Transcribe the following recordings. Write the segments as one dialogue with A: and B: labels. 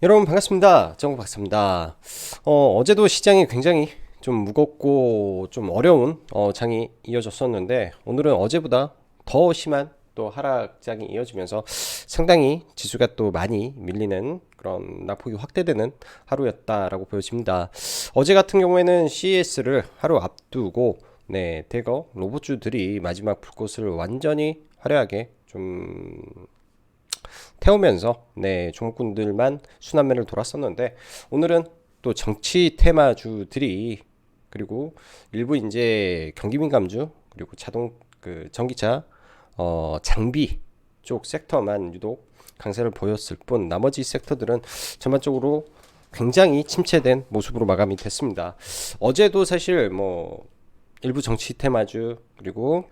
A: 여러분 반갑습니다. 정우 박사입니다. 어제도 시장이 굉장히 좀 무겁고 좀 어려운 장이 이어졌었는데 오늘은 어제보다 더 심한 또 하락장이 이어지면서 상당히 지수가 또 많이 밀리는 그런 낙폭이 확대되는 하루였다라고 보여집니다. 어제 같은 경우에는 CES를 하루 앞두고 대거 로봇주들이 마지막 불꽃을 완전히 화려하게 좀 태우면서 종목군들만 순환매를 돌았었는데 오늘은 또 정치 테마주들이 그리고 일부 이제 경기민감주 그리고 자동 전기차 장비 쪽 섹터만 유독 강세를 보였을 뿐 나머지 섹터들은 전반적으로 굉장히 침체된 모습으로 마감이 됐습니다. 어제도 사실 뭐 일부 정치 테마주 그리고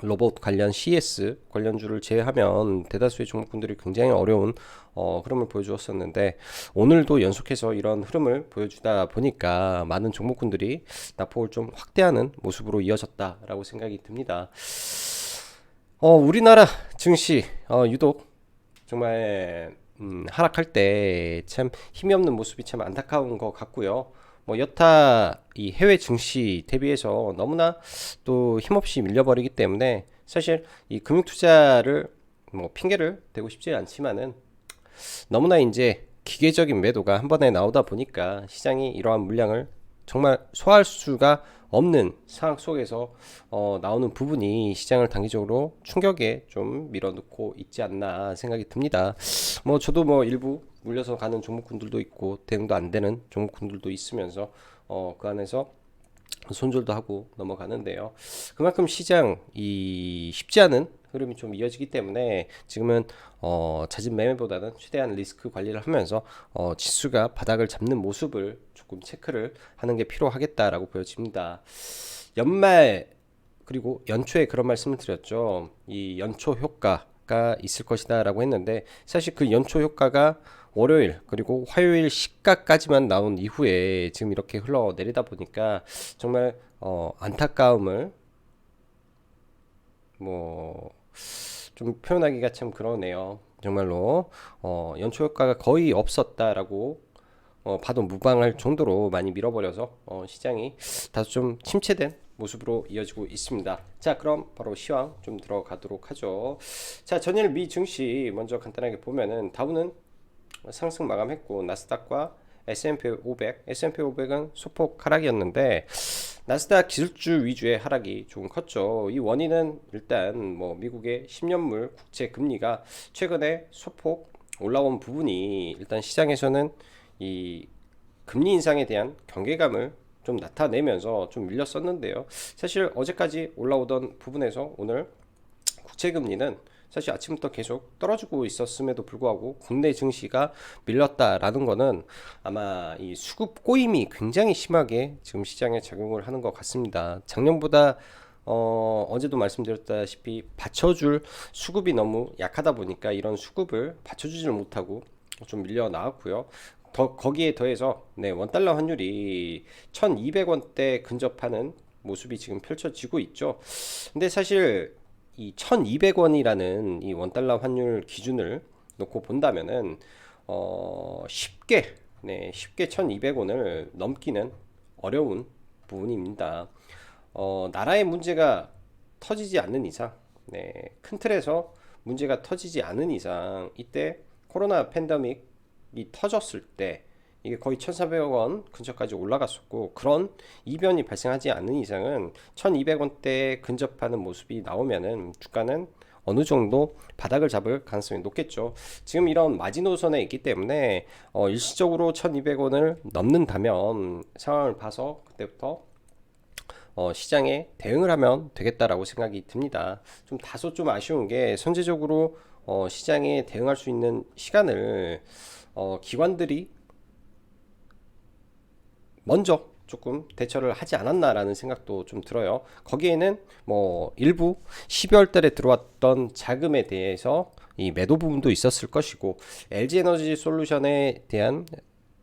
A: 로봇 관련 CS 관련주를 제외하면 대다수의 종목군들이 굉장히 어려운 흐름을 보여주었었는데 오늘도 연속해서 이런 흐름을 보여주다 보니까 많은 종목군들이 낙폭을 좀 확대하는 모습으로 이어졌다라고 생각이 듭니다. 우리나라 증시 유독 정말 하락할 때 참 힘이 없는 모습이 참 안타까운 것 같고요. 뭐 여타 이 해외 증시 대비해서 너무나 또 힘없이 밀려버리기 때문에 사실 이 금융 투자를 뭐 핑계를 대고 싶지 않지만은 너무나 이제 기계적인 매도가 한 번에 나오다 보니까 시장이 이러한 물량을 정말 소화할 수가 없는 상황 속에서 나오는 부분이 시장을 단기적으로 충격에 좀 밀어넣고 있지 않나 생각이 듭니다. 뭐 저도 뭐 일부 물려서 가는 종목군들도 있고 대응도 안 되는 종목군들도 있으면서 그 안에서 손절도 하고 넘어가는데요. 그만큼 시장이 쉽지 않은 흐름이 좀 이어지기 때문에 지금은 잦은 매매보다는 최대한 리스크 관리를 하면서 지수가 바닥을 잡는 모습을 조금 체크를 하는 게 필요하겠다라고 보여집니다. 연말 그리고 연초에 그런 말씀을 드렸죠. 이 연초 효과가 있을 것이다라고 했는데 사실 그 연초 효과가 월요일 그리고 화요일 시가까지만 나온 이후에 지금 이렇게 흘러내리다 보니까 정말 안타까움을 뭐 좀 표현하기가 참 그러네요. 정말로 연초 효과가 거의 없었다라고 봐도 무방할 정도로 많이 밀어버려서 시장이 다소 좀 침체된 모습으로 이어지고 있습니다. 자, 그럼 바로 시황 좀 들어가도록 하죠. 자, 전일 미 증시 먼저 간단하게 보면은 다우는 상승 마감했고 나스닥과 S&P 500, S&P 500은 소폭 하락이었는데 나스닥 기술주 위주의 하락이 조금 컸죠. 이 원인은 일단 뭐 미국의 10년물 국채 금리가 최근에 소폭 올라온 부분이 일단 시장에서는 이 금리 인상에 대한 경계감을 좀 나타내면서 좀 밀렸었는데요. 사실 어제까지 올라오던 부분에서 오늘 국채 금리는 사실 아침부터 계속 떨어지고 있었음에도 불구하고 국내 증시가 밀렸다라는 거는 아마 이 수급 꼬임이 굉장히 심하게 지금 시장에 작용을 하는 것 같습니다. 작년보다 어제도 말씀드렸다시피 받쳐줄 수급이 너무 약하다 보니까 이런 수급을 받쳐주지를 못하고 좀 밀려 나왔고요. 거기에 더해서 원달러 환율이 1200원대 근접하는 모습이 지금 펼쳐지고 있죠. 근데 사실 이 1200원이라는 이 원달러 환율 기준을 놓고 본다면은 쉽게 1200원을 넘기는 어려운 부분입니다. 나라의 문제가 터지지 않는 이상, 큰 틀에서 문제가 터지지 않은 이상 이때 코로나 팬데믹이 터졌을 때 이게 거의 1,400원 근처까지 올라갔었고 그런 이변이 발생하지 않는 이상은 1,200원대에 근접하는 모습이 나오면은 주가는 어느 정도 바닥을 잡을 가능성이 높겠죠. 지금 이런 마지노선에 있기 때문에 일시적으로 1,200원을 넘는다면 상황을 봐서 그때부터 시장에 대응을 하면 되겠다라고 생각이 듭니다. 좀 다소 좀 아쉬운 게 선제적으로 시장에 대응할 수 있는 시간을 기관들이 먼저 조금 대처를 하지 않았나라는 생각도 좀 들어요. 거기에는 뭐 일부 12월 달에 들어왔던 자금에 대해서 이 매도 부분도 있었을 것이고 LG에너지 솔루션에 대한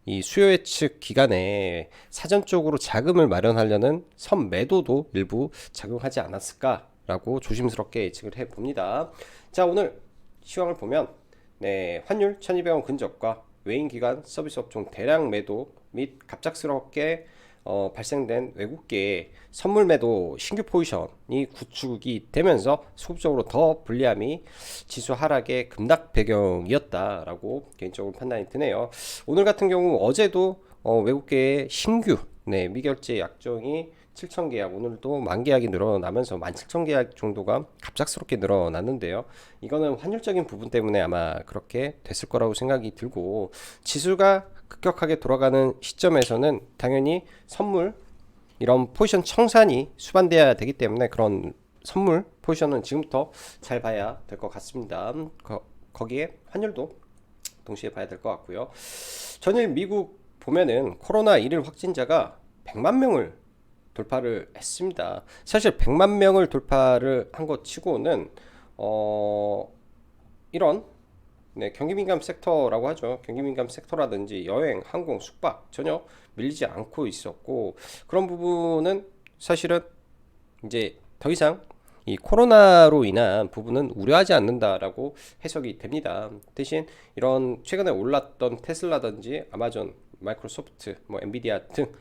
A: 이 수요 예측 기간에 사전적으로 자금을 마련하려는 선매도도 일부 작용하지 않았을까라고 조심스럽게 예측을 해 봅니다. 자, 오늘 시황을 보면 환율 1200원 근접과 외인 기관 서비스 업종 대량 매도 및 갑작스럽게 발생된 외국계의 선물 매도 신규 포지션이 구축이 되면서 수급적으로 더 불리함이 지수 하락의 급락 배경이었다라고 개인적으로 판단이 드네요. 오늘 같은 경우 어제도 외국계의 신규 미결제 약정이 7천 계약, 오늘도 만 계약이 늘어나면서 17,000 계약 정도가 갑작스럽게 늘어났는데요. 이거는 환율적인 부분 때문에 아마 그렇게 됐을 거라고 생각이 들고, 지수가 급격하게 돌아가는 시점에서는 당연히 선물 이런 포지션 청산이 수반돼야 되기 때문에 그런 선물 포지션은 지금부터 잘 봐야 될 것 같습니다. 거기에 환율도 동시에 봐야 될 것 같고요. 전일 미국 보면은 코로나 1일 확진자가 100만 명을 돌파를 했습니다. 사실 100만 명을 돌파를 한 것 치고는 이런 경기민감 섹터라고 하죠. 경기민감 섹터라든지 여행, 항공, 숙박 전혀 밀리지 않고 있었고, 그런 부분은 사실은 이제 더 이상 이 코로나로 인한 부분은 우려하지 않는다라고 해석이 됩니다. 대신 이런 최근에 올랐던 테슬라든지 아마존, 마이크로소프트, 뭐 엔비디아 등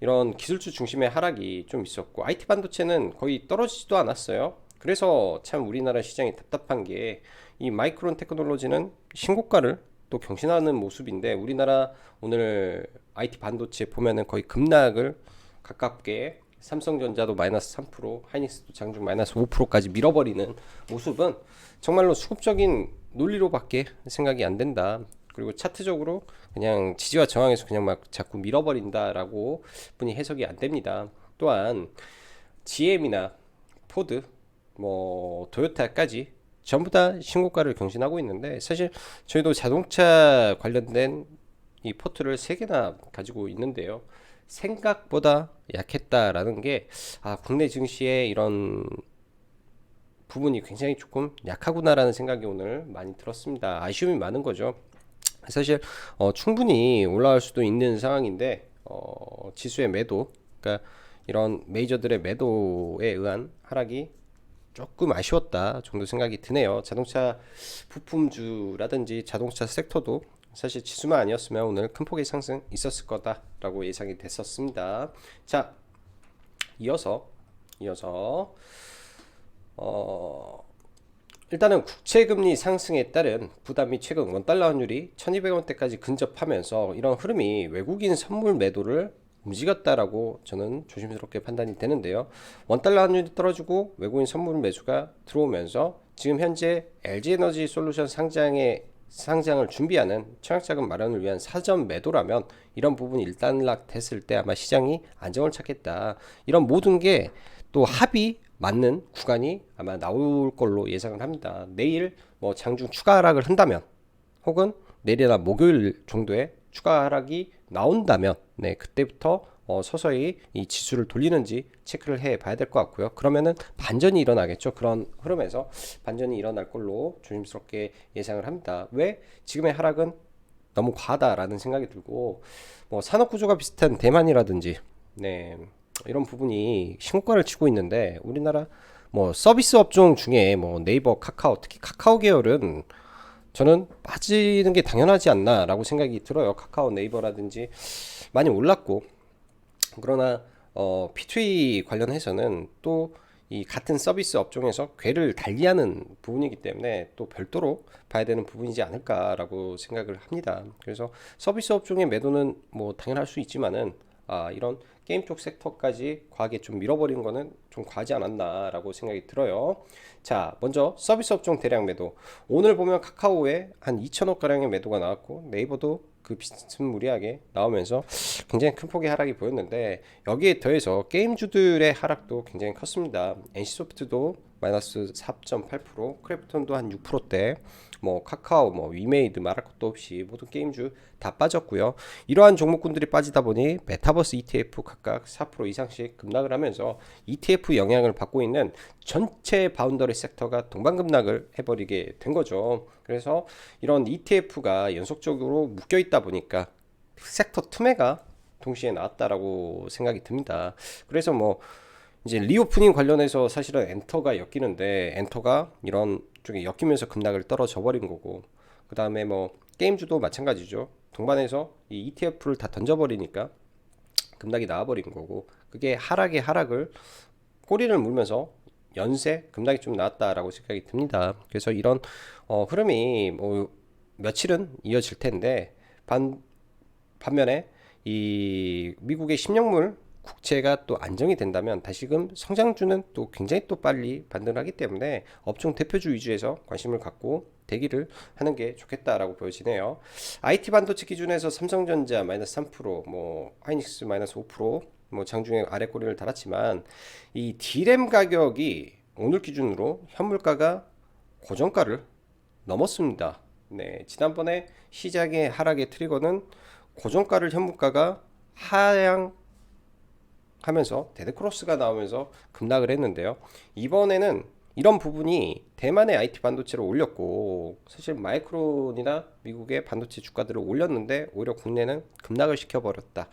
A: 이런 기술주 중심의 하락이 좀 있었고, IT 반도체는 거의 떨어지지도 않았어요. 그래서 참 우리나라 시장이 답답한 게, 이 마이크론 테크놀로지는 신고가를 또 경신하는 모습인데, 우리나라 오늘 IT 반도체 보면은 거의 급락을 가깝게, 삼성전자도 마이너스 3%, 하이닉스도 장중 마이너스 5%까지 밀어버리는 모습은 정말로 수급적인 논리로밖에 생각이 안 된다. 그리고 차트적으로 그냥 지지와 저항에서 그냥 막 자꾸 밀어버린다라고 분이 해석이 안 됩니다. 또한 GM이나 포드, 뭐 토요타까지 전부 다 신고가를 경신하고 있는데, 사실 저희도 자동차 관련된 이 포트를 3개나 가지고 있는데요. 생각보다 약했다라는 게, 국내 증시의 이런 부분이 굉장히 조금 약하구나라는 생각이 오늘 많이 들었습니다. 아쉬움이 많은 거죠. 사실 충분히 올라갈 수도 있는 상황인데, 지수의 매도, 그러니까 이런 메이저들의 매도에 의한 하락이 조금 아쉬웠다 정도 생각이 드네요. 자동차 부품주라든지 자동차 섹터도 사실 지수만 아니었으면 오늘 큰 폭의 상승 있었을 거다라고 예상이 됐었습니다. 자, 이어서 일단은 국채금리 상승에 따른 부담이 최근 원달러 환율이 1200원대까지 근접하면서 이런 흐름이 외국인 선물 매도를 움직였다라고 저는 조심스럽게 판단이 되는데요. 원달러 환율이 떨어지고 외국인 선물 매수가 들어오면서 지금 현재 LG에너지 솔루션 상장을 준비하는 청약자금 마련을 위한 사전 매도라면, 이런 부분이 일단락 됐을 때 아마 시장이 안정을 찾겠다. 이런 모든 게 또 합이 맞는 구간이 아마 나올 걸로 예상을 합니다. 내일 뭐 장중 추가 하락을 한다면, 혹은 내일이나 목요일 정도에 추가 하락이 나온다면, 그때부터 서서히 이 지수를 돌리는지 체크를 해 봐야 될 것 같고요. 그러면은 반전이 일어나겠죠. 그런 흐름에서 반전이 일어날 걸로 조심스럽게 예상을 합니다. 왜? 지금의 하락은 너무 과하다라는 생각이 들고, 뭐 산업 구조가 비슷한 대만이라든지 이런 부분이 신고가를 치고 있는데, 우리나라 뭐 서비스 업종 중에 뭐 네이버, 카카오, 특히 카카오 계열은 저는 빠지는 게 당연하지 않나라고 생각이 들어요. 카카오, 네이버라든지 많이 올랐고, 그러나 P2E 관련해서는 또 이 같은 서비스 업종에서 궤를 달리하는 부분이기 때문에 또 별도로 봐야 되는 부분이지 않을까라고 생각을 합니다. 그래서 서비스 업종의 매도는 뭐 당연할 수 있지만은, 이런 게임 쪽 섹터까지 과하게 좀 밀어버린 거는 좀 과하지 않았나라고 생각이 들어요. 자, 먼저 서비스 업종 대량 매도. 오늘 보면 카카오에 한 2천억 가량의 매도가 나왔고, 네이버도 그 비스무리하게 나오면서 굉장히 큰 폭의 하락이 보였는데, 여기에 더해서 게임주들의 하락도 굉장히 컸습니다. NC소프트도 마이너스 4.8%, 크래프톤도 한 6%대, 뭐 카카오, 뭐 위메이드 말할 것도 없이 모든 게임주 다 빠졌고요. 이러한 종목군들이 빠지다 보니 메타버스 ETF 각각 4% 이상씩 급락을 하면서 ETF 영향을 받고 있는 전체 바운더리 섹터가 동반급락을 해버리게 된 거죠. 그래서 이런 ETF가 연속적으로 묶여 있다 보니까 섹터 투매가 동시에 나왔다라고 생각이 듭니다. 그래서 뭐 이제 리오프닝 관련해서 사실은 엔터가 엮이는데, 엔터가 이런 쪽에 엮이면서 급락을 떨어져 버린 거고, 그 다음에 뭐 게임주도 마찬가지죠. 동반해서 이 ETF를 다 던져버리니까 급락이 나와버린 거고, 그게 하락의 하락을 꼬리를 물면서 연쇄 급락이 좀 나왔다라고 생각이 듭니다. 그래서 이런 흐름이 뭐 며칠은 이어질 텐데, 반면에 이 미국의 10년물 국채가 또 안정이 된다면 다시금 성장주는 또 굉장히 또 빨리 반등하기 때문에 업종 대표주 위주에서 관심을 갖고 대기를 하는 게 좋겠다라고 보여지네요. IT 반도체 기준에서 삼성전자 마이너스 3%, 뭐 하이닉스 마이너스 5%, 뭐 장중에 아래 꼬리를 달았지만 이 D램 가격이 오늘 기준으로 현물가가 고정가를 넘었습니다. 네, 지난번에 시장의 하락의 트리거는 고정가를 현물가가 하향하면서 데드크로스가 나오면서 급락을 했는데요. 이번에는 이런 부분이 대만의 IT 반도체를 올렸고, 사실 마이크론이나 미국의 반도체 주가들을 올렸는데 오히려 국내는 급락을 시켜버렸다.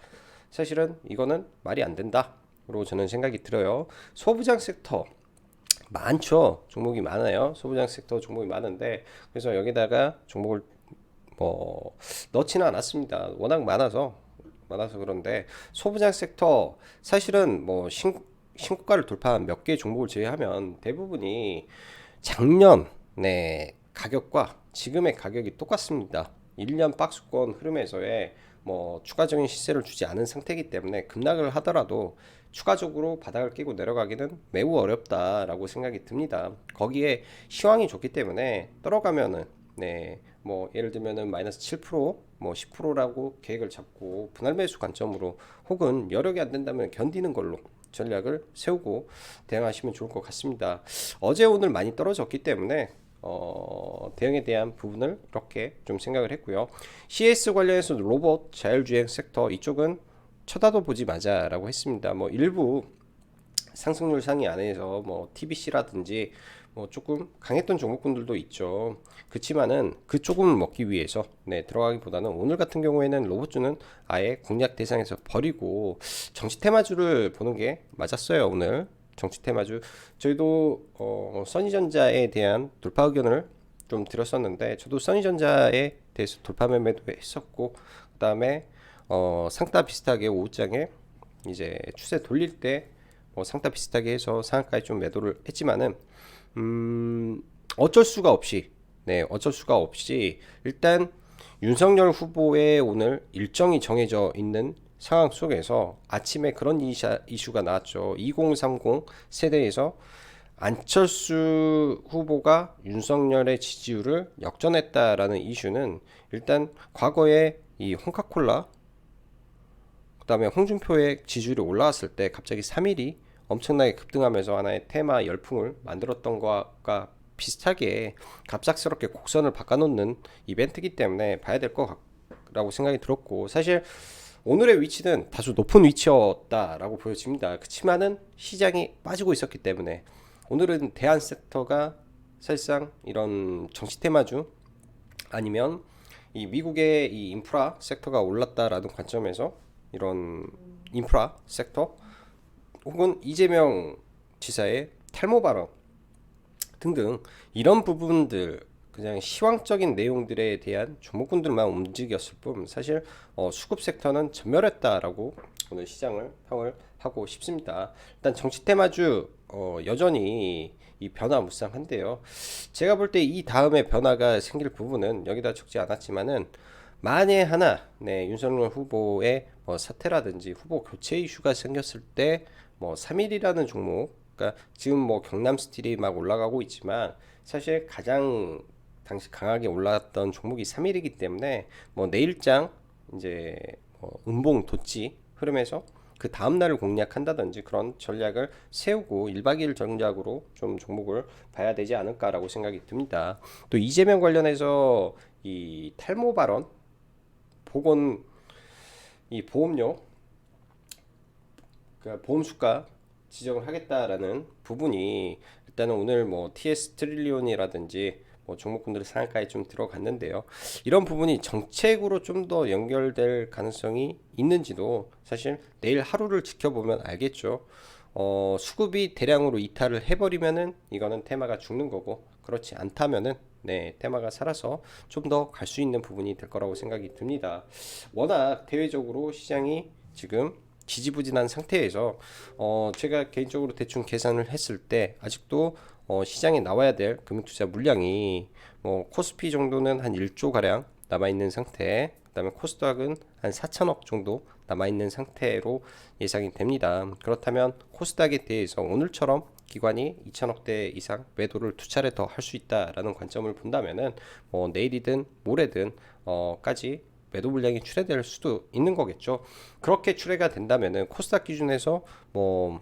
A: 사실은 이거는 말이 안 된다로 저는 생각이 들어요. 소부장 섹터 많죠. 종목이 많아요. 소부장 섹터 종목이 많은데, 그래서 여기다가 종목을 뭐 넣지는 않았습니다. 워낙 많아서 그런데, 소부장 섹터 사실은 뭐 신고가를 돌파한 몇 개 종목을 제외하면 대부분이 작년 네 가격과 지금의 가격이 똑같습니다. 1년 박스권 흐름에서의 뭐 추가적인 시세를 주지 않은 상태이기 때문에 급락을 하더라도 추가적으로 바닥을 깨고 내려가기는 매우 어렵다라고 생각이 듭니다. 거기에 시황이 좋기 때문에 떨어가면은 뭐 예를 들면은 마이너스 7%, 뭐 10%라고 계획을 잡고 분할 매수 관점으로, 혹은 여력이 안 된다면 견디는 걸로 전략을 세우고 대응하시면 좋을 것 같습니다. 어제 오늘 많이 떨어졌기 때문에 대응에 대한 부분을 이렇게 좀 생각을 했고요. CS 관련해서 로봇 자율주행 섹터, 이쪽은 쳐다도 보지 마자라고 했습니다. 뭐 일부 상승률 상위 안에서 뭐 TBC라든지 뭐 조금 강했던 종목군들도 있죠. 그렇지만은 그 조금을 먹기 위해서 들어가기보다는, 오늘 같은 경우에는 로봇주는 아예 공략 대상에서 버리고 정치 테마주를 보는 게 맞았어요. 오늘 정치 테마주 저희도 써니전자에 대한 돌파 의견을 좀 드렸었는데, 저도 써니전자에 대해서 돌파 매매도 했었고, 그 다음에 상따 비슷하게 오후장에 이제 추세 돌릴 때 상따 비슷하게 해서 상한가에 좀 매도를 했지만은 어쩔 수가 없이 일단 윤석열 후보의 오늘 일정이 정해져 있는 상황 속에서 아침에 그런 이슈가 나왔죠. 2030 세대에서 안철수 후보가 윤석열의 지지율을 역전했다라는 이슈는, 일단 과거에 이 홍카콜라, 그 다음에 홍준표의 지지율이 올라왔을 때 갑자기 3일이 엄청나게 급등하면서 하나의 테마 열풍을 만들었던 것과 비슷하게 갑작스럽게 곡선을 바꿔놓는 이벤트이기 때문에 봐야 될 거라고 생각이 들었고, 사실 오늘의 위치는 다소 높은 위치였다라고 보여집니다. 그렇지만은 시장이 빠지고 있었기 때문에 오늘은 대한 섹터가 사실상 이런 정치 테마주, 아니면 이 미국의 이 인프라 섹터가 올랐다라는 관점에서 이런 인프라 섹터, 혹은 이재명 지사의 탈모 발언 등등 이런 부분들, 그냥 시황적인 내용들에 대한 종목군들만 움직였을 뿐, 사실 수급 섹터는 전멸했다라고 오늘 시장을 평을 하고 싶습니다. 일단 정치 테마주 여전히 이 변화무쌍한데요. 제가 볼 때 이 다음에 변화가 생길 부분은 여기다 적지 않았지만은, 만에 하나 윤석열 후보의 사퇴라든지 후보 교체 이슈가 생겼을 때 3일이라는 종목, 그러니까 지금 뭐 경남 스틸이 막 올라가고 있지만 사실 가장 당시 강하게 올랐던 종목이 3일이기 때문에 내일장 이제 음봉 도치 흐름에서 그 다음 날을 공략한다든지 그런 전략을 세우고 1박 2일 전략으로 좀 종목을 봐야 되지 않을까라고 생각이 듭니다. 또 이재명 관련해서 이 탈모 발언, 보건 이 보험료, 그러니까 보험 수가 지정을 하겠다라는 부분이, 일단은 오늘 TS 트릴리온이라든지 종목군들의 상한가에 좀 들어갔는데요. 이런 부분이 정책으로 좀 더 연결될 가능성이 있는지도 사실 내일 하루를 지켜보면 알겠죠. 수급이 대량으로 이탈을 해버리면은 이거는 테마가 죽는 거고, 그렇지 않다면은 네, 테마가 살아서 좀 더 갈 수 있는 부분이 될 거라고 생각이 듭니다. 워낙 대외적으로 시장이 지금 지지부진한 상태에서 제가 개인적으로 대충 계산을 했을 때 아직도 시장에 나와야 될 금융투자 물량이 뭐 코스피 정도는 한 1조 가량 남아 있는 상태, 그다음에 코스닥은 한 4천억 정도 남아 있는 상태로 예상이 됩니다. 그렇다면 코스닥에 대해서 오늘처럼 기관이 2천억대 이상 매도를 두 차례 더 할 수 있다라는 관점을 본다면은 내일이든 모레든 까지 매도 물량이 출회될 수도 있는 거겠죠. 그렇게 출회가 된다면은 코스닥 기준에서 뭐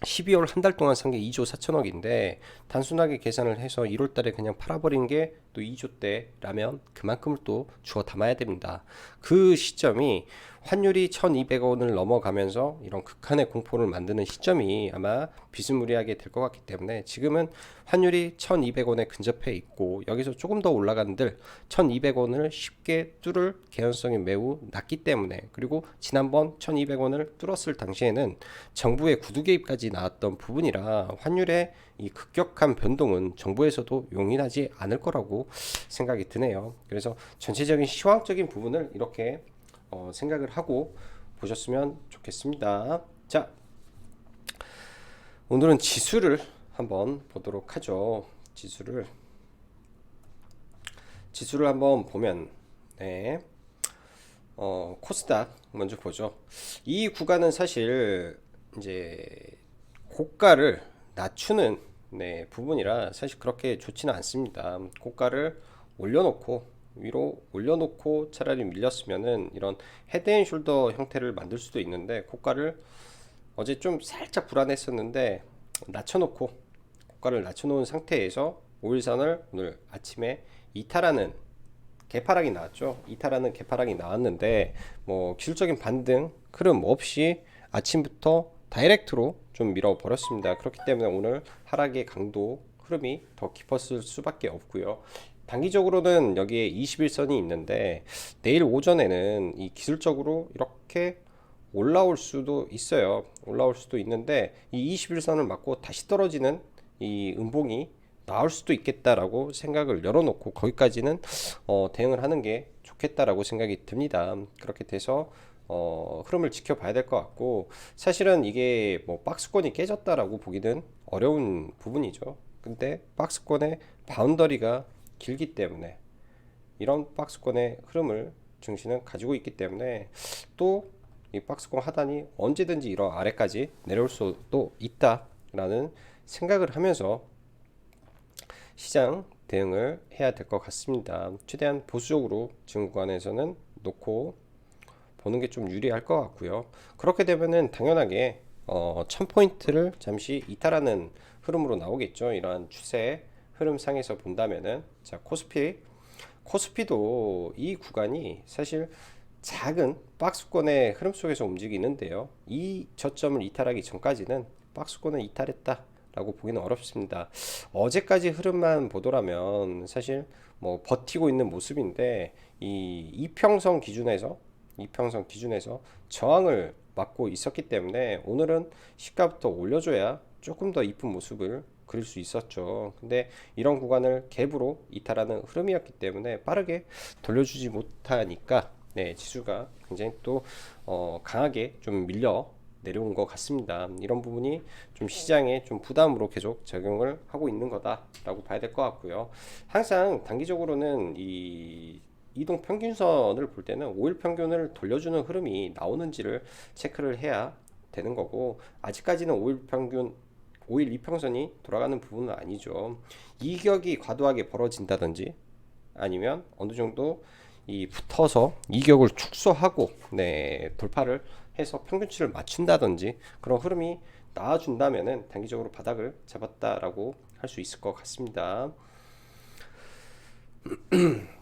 A: 12월 한 달 동안 산 게 2조 4천억인데 단순하게 계산을 해서 1월 달에 그냥 팔아버린 게 또 2조 대라면 그만큼을 또 주워 담아야 됩니다. 그 시점이 환율이 1200원을 넘어가면서 이런 극한의 공포를 만드는 시점이 아마 비스무리하게 될 것 같기 때문에 지금은 환율이 1200원에 근접해 있고 여기서 조금 더 올라간들 1200원을 쉽게 뚫을 개연성이 매우 낮기 때문에, 그리고 지난번 1200원을 뚫었을 당시에는 정부의 구두 개입까지 나왔던 부분이라 환율의 이 급격한 변동은 정부에서도 용인하지 않을 거라고 생각이 드네요. 그래서 전체적인 시황적인 부분을 이렇게 생각을 하고 보셨으면 좋겠습니다. 자, 오늘은 지수를 한번 보도록 하죠. 지수를 한번 보면, 네, 코스닥 먼저 보죠. 이 구간은 사실 이제 고가를 낮추는 부분이라 사실 그렇게 좋지는 않습니다. 고가를 올려놓고 위로 올려놓고 차라리 밀렸으면은 이런 헤드앤숄더 형태를 만들 수도 있는데, 고가를 어제 좀 살짝 불안했었는데 낮춰놓고 고가를 낮춰놓은 상태에서 5일선을 오늘 아침에 이탈하는 개파락이 나왔죠. 이탈하는 개파락이 나왔는데 뭐 기술적인 반등 흐름 없이 아침부터 다이렉트로 좀 밀어버렸습니다. 그렇기 때문에 오늘 하락의 강도 흐름이 더 깊었을 수밖에 없고요. 단기적으로는 여기에 21선이 있는데 내일 오전에는 이 기술적으로 이렇게 올라올 수도 있어요. 올라올 수도 있는데 이 21선을 맞고 다시 떨어지는 이 음봉이 나올 수도 있겠다라고 생각을 열어놓고 거기까지는 대응을 하는 게 좋겠다라고 생각이 듭니다. 그렇게 돼서 흐름을 지켜봐야 될 것 같고, 사실은 이게 뭐 박스권이 깨졌다라고 보기는 어려운 부분이죠. 근데 박스권의 바운더리가 길기 때문에 이런 박스권의 흐름을 증시는 가지고 있기 때문에 또 이 박스권 하단이 언제든지 이런 아래까지 내려올 수도 있다라는 생각을 하면서 시장 대응을 해야 될 것 같습니다. 최대한 보수적으로 지금 구간에서는 놓고 보는 게 좀 유리할 것 같고요. 그렇게 되면은 당연하게 1000포인트를 잠시 이탈하는 흐름으로 나오겠죠. 이러한 추세 흐름상에서 본다면은, 자, 코스피도 이 구간이 사실 작은 박스권의 흐름 속에서 움직이는데요. 이 저점을 이탈하기 전까지는 박스권을 이탈했다 라고 보기는 어렵습니다. 어제까지 흐름만 보더라면 사실 뭐 버티고 있는 모습인데 이 이평선 기준에서 저항을 막고 있었기 때문에 오늘은 시가부터 올려줘야 조금 더 이쁜 모습을 그릴 수 있었죠. 근데 이런 구간을 갭으로 이탈하는 흐름이었기 때문에 빠르게 돌려주지 못하니까 지수가 굉장히 또 강하게 좀 밀려 내려온 것 같습니다. 이런 부분이 좀 시장에 좀 부담으로 계속 작용을 하고 있는 거다라고 봐야 될 것 같고요. 항상 단기적으로는 이 이동 평균선을 볼 때는 5일 평균을 돌려주는 흐름이 나오는지를 체크를 해야 되는 거고, 아직까지는 5일 평균 5일 이평선이 돌아가는 부분은 아니죠. 이격이 과도하게 벌어진다든지 아니면 어느 정도 이 붙어서 이격을 축소하고 돌파를 해서 평균치를 맞춘다든지 그런 흐름이 나와준다면은 단기적으로 바닥을 잡았다라고 할 수 있을 것 같습니다.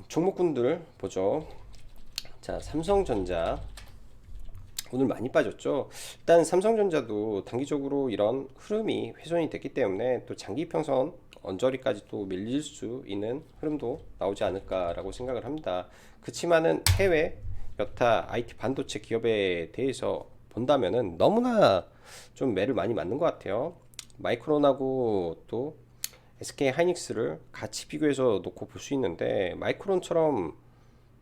A: 종목군들 보죠. 자, 삼성전자 오늘 많이 빠졌죠. 일단 삼성전자도 단기적으로 이런 흐름이 훼손이 됐기 때문에 또 장기평선 언저리까지 또 밀릴 수 있는 흐름도 나오지 않을까라고 생각을 합니다. 그치만은 해외 여타 IT 반도체 기업에 대해서 본다면은 너무나 좀 매를 많이 맞는 것 같아요. 마이크론하고 또 SK 하이닉스를 같이 비교해서 놓고 볼 수 있는데 마이크론처럼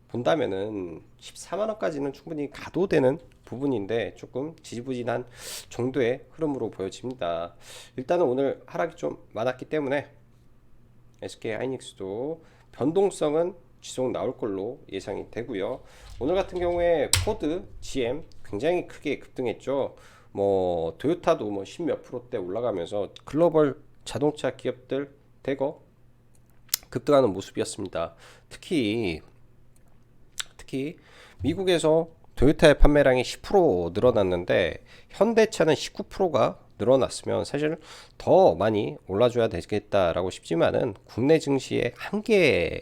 A: 본다면은 14만 원까지는 충분히 가도 되는 부분인데 조금 지지부진한 정도의 흐름으로 보여집니다. 일단은 오늘 하락이 좀 많았기 때문에 SK 하이닉스도 변동성은 지속 나올 걸로 예상이 되고요. 오늘 같은 경우에 포드, GM 굉장히 크게 급등했죠. 뭐 토요타도 뭐 10몇 프로대 올라가면서 글로벌 자동차 기업들 대거 급등하는 모습이었습니다. 특히 미국에서 토요타의 판매량이 10% 늘어났는데 현대차는 19%가 늘어났으면 사실 더 많이 올라줘야 되겠다라고 싶지만은 국내 증시의 한계에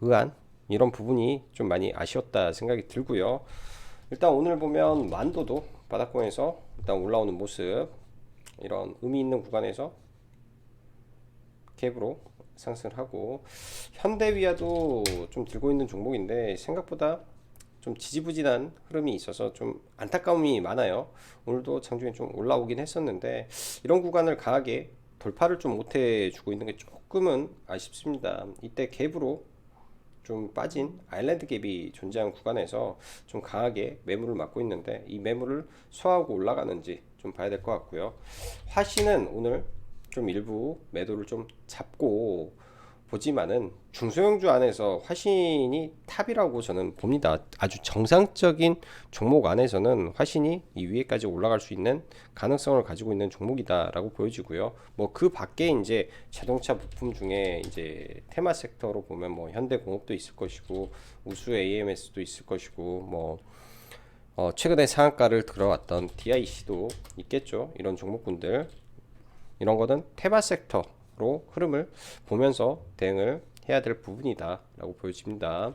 A: 의한 이런 부분이 좀 많이 아쉬웠다 생각이 들고요. 일단 오늘 보면 만도도 바닥권에서 일단 올라오는 모습, 이런 의미 있는 구간에서 갭으로 상승을 하고, 현대위아도 좀 들고 있는 종목인데 생각보다 좀 지지부진한 흐름이 있어서 좀 안타까움이 많아요. 오늘도 장중에 좀 올라오긴 했었는데 이런 구간을 강하게 돌파를 좀 못해 주고 있는 게 조금은 아쉽습니다. 이때 갭으로 좀 빠진 아일랜드 갭이 존재하는 구간에서 좀 강하게 매물을 맞고 있는데 이 매물을 소화하고 올라가는지 좀 봐야 될 것 같고요. 화신은 오늘 좀 일부 매도를 좀 잡고 보지만은 중소형주 안에서 화신이 탑이라고 저는 봅니다. 아주 정상적인 종목 안에서는 화신이 이 위에까지 올라갈 수 있는 가능성을 가지고 있는 종목이다라고 보여지고요. 뭐 그 밖에 이제 자동차 부품 중에 이제 테마 섹터로 보면 뭐 현대공업도 있을 것이고 우수 AMS도 있을 것이고 뭐 최근에 상한가를 들어왔던 DIC도 있겠죠. 이런 종목군들, 이런 거는 테마 섹터로 흐름을 보면서 대응을 해야 될 부분이다 라고 보여집니다.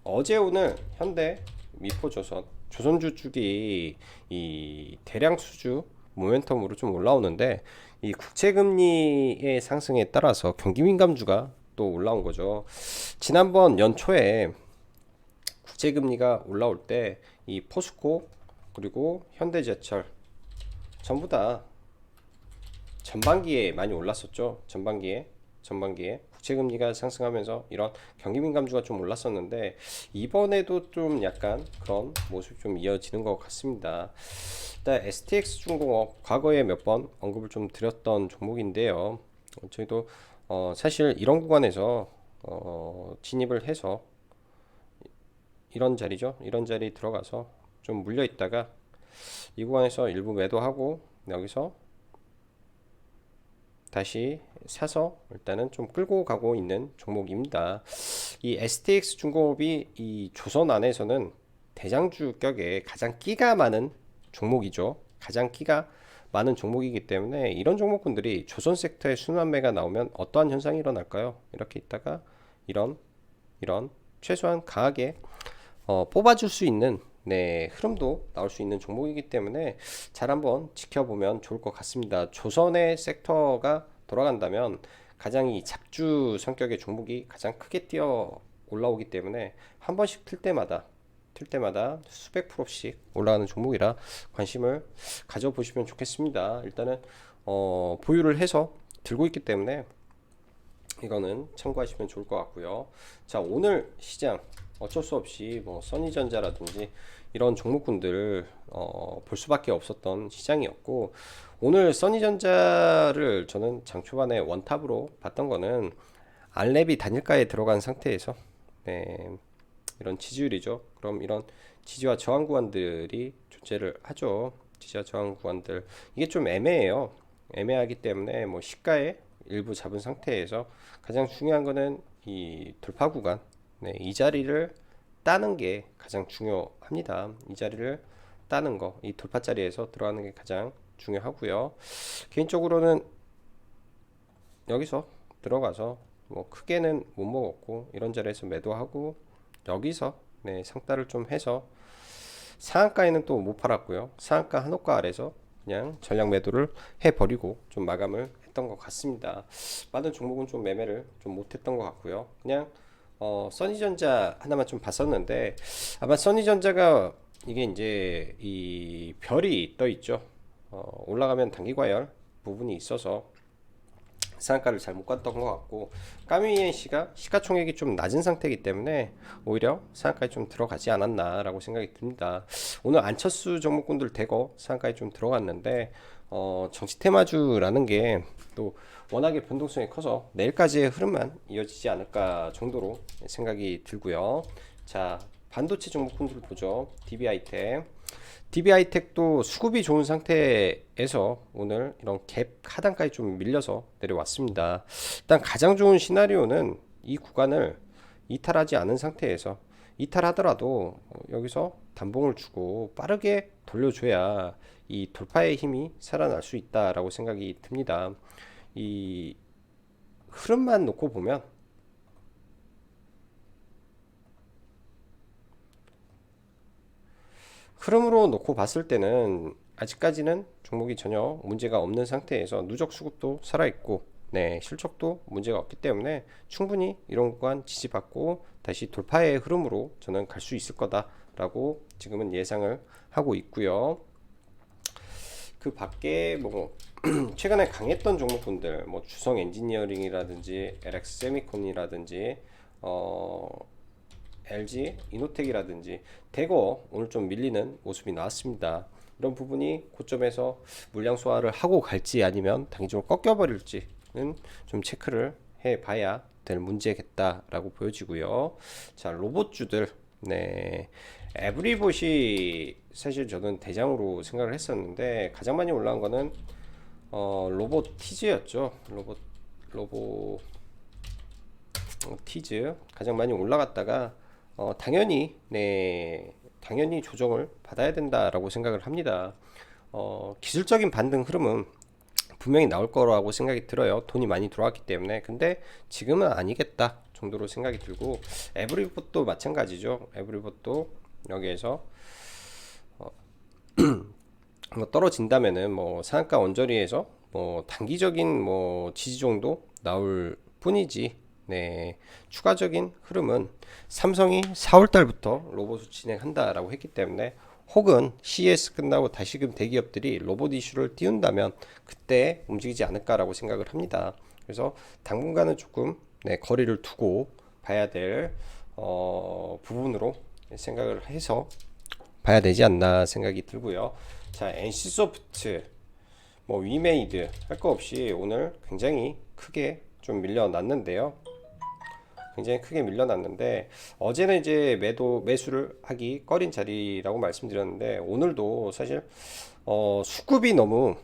A: 어제 오늘 현대, 미포조선, 조선주 쪽이 이 대량 수주 모멘텀으로 좀 올라오는데 이 국채금리의 상승에 따라서 경기민감주가 또 올라온 거죠. 지난번 연초에 국채금리가 올라올 때 이 포스코 그리고 현대제철 전부 다 전반기에 많이 올랐었죠. 전반기에 국채금리가 상승하면서 이런 경기민감주가 좀 올랐었는데 이번에도 좀 약간 그런 모습이 좀 이어지는 것 같습니다. 일단 STX중공업 과거에 몇 번 언급을 좀 드렸던 종목인데요. 저희도 사실 이런 구간에서 진입을 해서 이런 자리죠. 이런 자리 들어가서 좀 물려 있다가 이 구간에서 일부 매도하고 여기서 다시 사서 일단은 좀 끌고 가고 있는 종목입니다. 이 STX 중공업이 이 조선 안에서는 대장주격에 가장 끼가 많은 종목이죠. 가장 끼가 많은 종목이기 때문에 이런 종목군들이 조선 섹터의 순환매가 나오면 어떠한 현상이 일어날까요? 이렇게 있다가 이런 최소한 강하게 뽑아줄 수 있는 흐름도 나올 수 있는 종목이기 때문에 잘 한번 지켜보면 좋을 것 같습니다. 조선의 섹터가 돌아간다면 가장 이 잡주 성격의 종목이 가장 크게 뛰어 올라오기 때문에 한 번씩 틀 때마다 수백 프로씩 올라가는 종목이라 관심을 가져보시면 좋겠습니다. 일단은 보유를 해서 들고 있기 때문에 이거는 참고하시면 좋을 것 같고요. 자, 오늘 시장 어쩔 수 없이 뭐 써니전자라든지 이런 종목군들 볼 수밖에 없었던 시장이었고, 오늘 써니전자를 저는 장 초반에 원탑으로 봤던 거는 알랩이 단일가에 들어간 상태에서 이런 지지율이죠. 그럼 이런 지지와 저항 구간들이 존재를 하죠. 지지와 저항 구간들, 이게 좀 애매해요. 애매하기 때문에 뭐 시가에 일부 잡은 상태에서 가장 중요한 거는 이 돌파 구간, 이 자리를 따는 게 가장 중요합니다. 이 자리를 따는 거, 이 돌파 자리에서 들어가는 게 가장 중요하고요. 개인적으로는 여기서 들어가서 뭐 크게는 못 먹었고 이런 자리에서 매도하고 여기서 상따를 좀 해서 상한가에는 또 못 팔았고요. 상한가 한호가 아래서 그냥 전량 매도를 해버리고 좀 마감을 했던 것 같습니다. 많은 종목은 좀 매매를 좀 못했던 것 같고요. 그냥 써니전자 하나만 좀 봤었는데 아마 써니전자가 이게 이제 이 별이 떠 있죠. 올라가면 단기과열 부분이 있어서 상한가를 잘 못 갔던 것 같고, 까미엔씨가 시가총액이 좀 낮은 상태이기 때문에 오히려 상한가에 좀 들어가지 않았나라고 생각이 듭니다. 오늘 안철수 종목군들 대거 상한가에 좀 들어갔는데, 정치 테마주라는 게 또 워낙에 변동성이 커서 내일까지의 흐름만 이어지지 않을까 정도로 생각이 들고요. 자, 반도체 종목군들 보죠. DB하이텍. DB하이텍도 수급이 좋은 상태에서 오늘 이런 갭 하단까지 좀 밀려서 내려왔습니다. 일단 가장 좋은 시나리오는 이 구간을 이탈하지 않은 상태에서, 이탈하더라도 여기서 단봉을 주고 빠르게 돌려줘야 이 돌파의 힘이 살아날 수 있다라고 생각이 듭니다. 이 흐름만 놓고 보면 흐름으로 놓고 봤을 때는 아직까지는 종목이 전혀 문제가 없는 상태에서 누적 수급도 살아있고, 네, 실적도 문제가 없기 때문에 충분히 이런 구간 지지받고 다시 돌파의 흐름으로 저는 갈 수 있을 거다라고 지금은 예상을 하고 있고요. 그 밖에 뭐 최근에 강했던 종목군들, 뭐 주성 엔지니어링이라든지 LX 세미콘이라든지 LG 이노텍이라든지 대거 오늘 좀 밀리는 모습이 나왔습니다. 이런 부분이 고점에서 물량 소화를 하고 갈지 아니면 단기적으로 꺾여버릴지는 좀 체크를 해봐야 될 문제겠다라고 보여지고요. 자, 로봇주들, 네, 에브리봇이 사실 저는 대장으로 생각을 했었는데 가장 많이 올라온 거는 로보티즈였죠. 로보티즈 가장 많이 올라갔다가 당연히, 네, 당연히 조정을 받아야 된다라고 생각을 합니다. 기술적인 반등 흐름은 분명히 나올 거라고 생각이 들어요. 돈이 많이 들어왔기 때문에. 근데 지금은 아니겠다 정도로 생각이 들고, 에브리봇도 마찬가지죠. 에브리봇도 여기에서 뭐 떨어진다면은 뭐 상한가 언저리에서 뭐 단기적인 뭐 지지 정도 나올 뿐이지, 네, 추가적인 흐름은 삼성이 4월 달부터 로봇 진행한다라고 했기 때문에, 혹은 CES 끝나고 다시금 대기업들이 로봇 이슈를 띄운다면 그때 움직이지 않을까라고 생각을 합니다. 그래서 당분간은 조금, 네, 거리를 두고 봐야 될 부분으로 생각을 해서 봐야 되지 않나 생각이 들고요. 자, NC소프트, 뭐 위메이드 할 거 없이 오늘 굉장히 크게 좀 밀려났는데요. 굉장히 크게 밀려났는데 어제는 이제 매수를 하기 꺼린 자리라고 말씀드렸는데, 오늘도 사실 수급이 너무,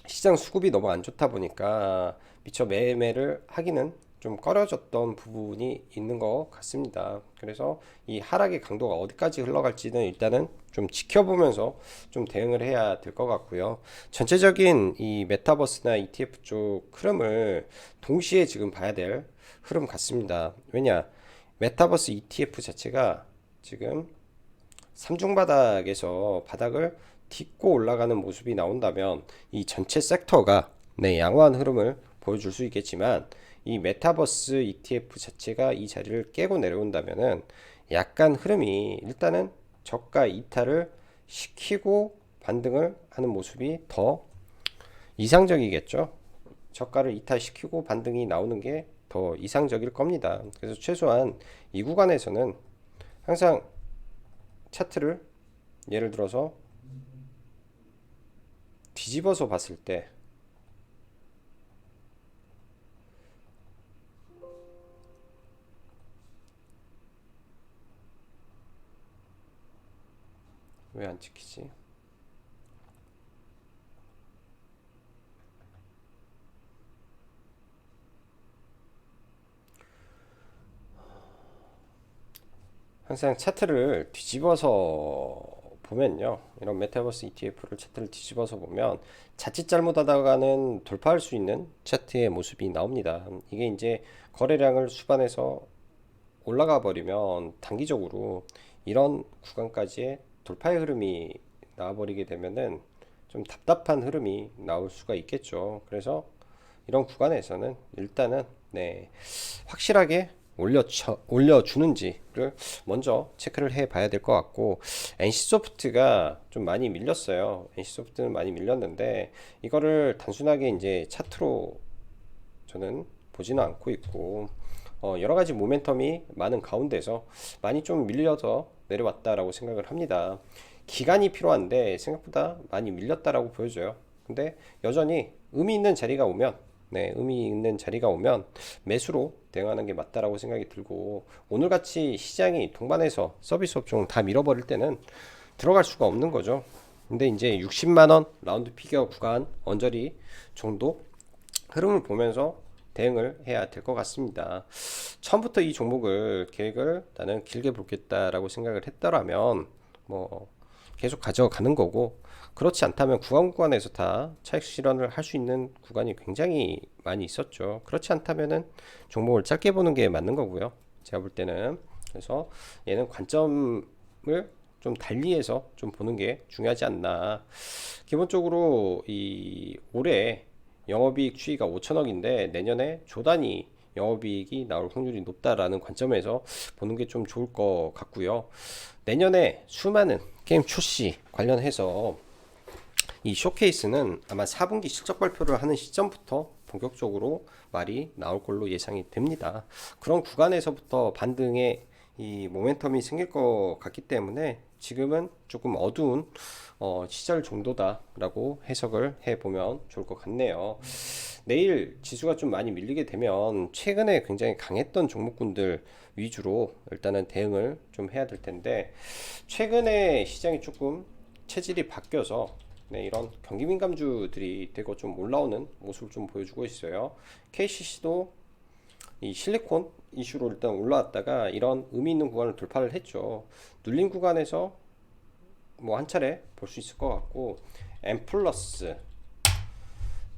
A: 시장 수급이 너무 안 좋다 보니까 미처 매매를 하기는 좀 꺼려졌던 부분이 있는 것 같습니다. 그래서 이 하락의 강도가 어디까지 흘러갈지는 일단은 좀 지켜보면서 좀 대응을 해야 될 것 같고요. 전체적인 이 메타버스나 ETF 쪽 흐름을 동시에 지금 봐야 될 흐름 같습니다. 왜냐, 메타버스 ETF 자체가 지금 삼중바닥에서 바닥을 딛고 올라가는 모습이 나온다면 이 전체 섹터가, 네, 양호한 흐름을 보여줄 수 있겠지만, 이 메타버스 ETF 자체가 이 자리를 깨고 내려온다면은 약간 흐름이 일단은 저가 이탈을 시키고 반등을 하는 모습이 더 이상적이겠죠. 저가를 이탈시키고 반등이 나오는 게 더 이상적일 겁니다. 그래서 최소한 이 구간에서는 항상 차트를 예를 들어서 뒤집어서 봤을 때, 왜 안 찍히지? 항상 차트를 뒤집어서 보면요, 이런 메타버스 ETF를 차트를 뒤집어서 보면 자칫 잘못하다가는 돌파할 수 있는 차트의 모습이 나옵니다. 이게 이제 거래량을 수반해서 올라가 버리면 단기적으로 이런 구간까지의 돌파의 흐름이 나와버리게 되면은 좀 답답한 흐름이 나올 수가 있겠죠. 그래서 이런 구간에서는 일단은, 네, 확실하게 올려주는지를 먼저 체크를 해 봐야 될 것 같고, NC소프트가 좀 많이 밀렸어요. NC소프트는 많이 밀렸는데 이거를 단순하게 이제 차트로 저는 보지는 않고 있고 여러 가지 모멘텀이 많은 가운데서 많이 좀 밀려서 내려왔다라고 생각을 합니다. 기간이 필요한데 생각보다 많이 밀렸다라고 보여져요. 근데 여전히 의미 있는 자리가 오면 의미 있는 자리가 오면 매수로 대응하는 게 맞다라고 생각이 들고, 오늘같이 시장이 동반해서 서비스 업종 다 밀어버릴 때는 들어갈 수가 없는 거죠. 근데 이제 60만 원 라운드 피겨 구간 언저리 정도 흐름을 보면서 대응을 해야 될 것 같습니다. 처음부터 이 종목을 계획을 나는 길게 보겠다라고 생각을 했더라면 뭐 계속 가져가는 거고, 그렇지 않다면 구간에서 다 차익 실현을 할 수 있는 구간이 굉장히 많이 있었죠. 그렇지 않다면은 종목을 짧게 보는 게 맞는 거고요. 제가 볼 때는. 그래서 얘는 관점을 좀 달리해서 좀 보는 게 중요하지 않나. 기본적으로 이 올해 영업이익 추이가 5천억인데 내년에 조단위 영업이익이 나올 확률이 높다라는 관점에서 보는 게 좀 좋을 것 같고요. 내년에 수많은 게임 출시 관련해서 이 쇼케이스는 아마 4분기 실적 발표를 하는 시점부터 본격적으로 말이 나올 걸로 예상이 됩니다. 그런 구간에서부터 반등의 이 모멘텀이 생길 것 같기 때문에 지금은 조금 어두운 시절 정도다라고 해석을 해보면 좋을 것 같네요. 내일 지수가 좀 많이 밀리게 되면 최근에 굉장히 강했던 종목군들 위주로 일단은 대응을 좀 해야 될 텐데, 최근에 시장이 조금 체질이 바뀌어서 이런 경기 민감주들이 되고 좀 올라오는 모습을 좀 보여주고 있어요. KCC도 이 실리콘 이슈로 일단 올라왔다가 이런 의미 있는 구간을 돌파를 했죠. 눌린 구간에서 뭐 한 차례 볼 수 있을 것 같고, 엠플러스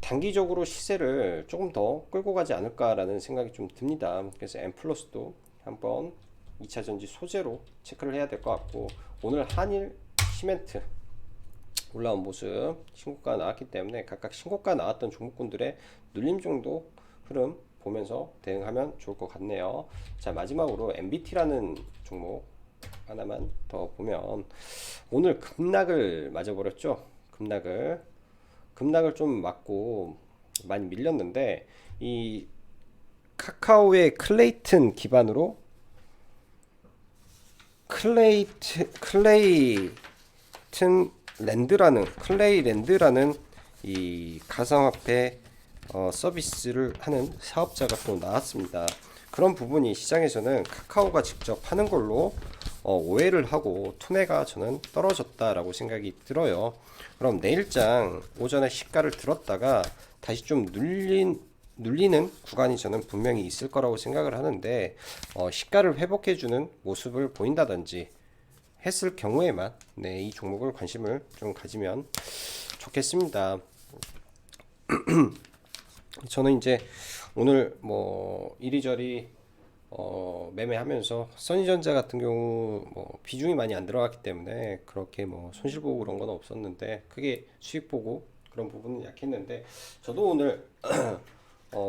A: 단기적으로 시세를 조금 더 끌고 가지 않을까라는 생각이 좀 듭니다. 그래서 엠플러스도 한번 2차 전지 소재로 체크를 해야 될 것 같고, 오늘 한일 시멘트 올라온 모습 신고가 나왔기 때문에 각각 신고가 나왔던 종목군들의 눌림 정도 흐름 보면서 대응하면 좋을 것 같네요. 자, 마지막으로 MBT라는 종목 하나만 더 보면, 오늘 급락을 맞아버렸죠. 급락을 좀 맞고 많이 밀렸는데, 이 카카오의 클레이튼 기반으로 클레이튼 클레이랜드라는 이 가상화폐 서비스를 하는 사업자가 또 나왔습니다. 그런 부분이 시장에서는 카카오가 직접 하는 걸로 오해를 하고 투매가 저는 떨어졌다라고 생각이 들어요. 그럼 내일장 오전에 시가를 들었다가 다시 좀 눌리는 구간이 저는 분명히 있을 거라고 생각을 하는데, 시가를 회복해주는 모습을 보인다든지 했을 경우에만 이 종목을 관심을 좀 가지면 좋겠습니다. 저는 이제 오늘 뭐 이리저리 매매하면서 써니전자 같은 경우 뭐 비중이 많이 안 들어갔기 때문에 그렇게 뭐 손실 보고 그런 건 없었는데, 크게 수익 보고 그런 부분은 약했는데, 저도 오늘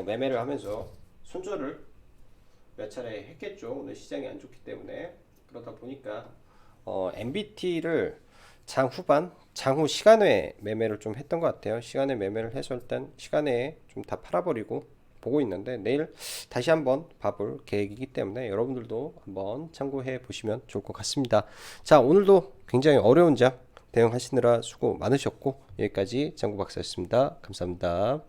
A: 매매를 하면서 손절을 몇 차례 했겠죠. 오늘 시장이 안 좋기 때문에. 그러다 보니까 MBT를 장 후반, 장후 시간외 매매를 좀 했던 것 같아요. 시간에 매매를 해서 일단 시간에 좀 다 팔아버리고 보고 있는데, 내일 다시 한번 봐볼 계획이기 때문에 여러분들도 한번 참고해 보시면 좋을 것 같습니다. 자, 오늘도 굉장히 어려운 장 대응하시느라 수고 많으셨고, 여기까지 장구 박사였습니다. 감사합니다.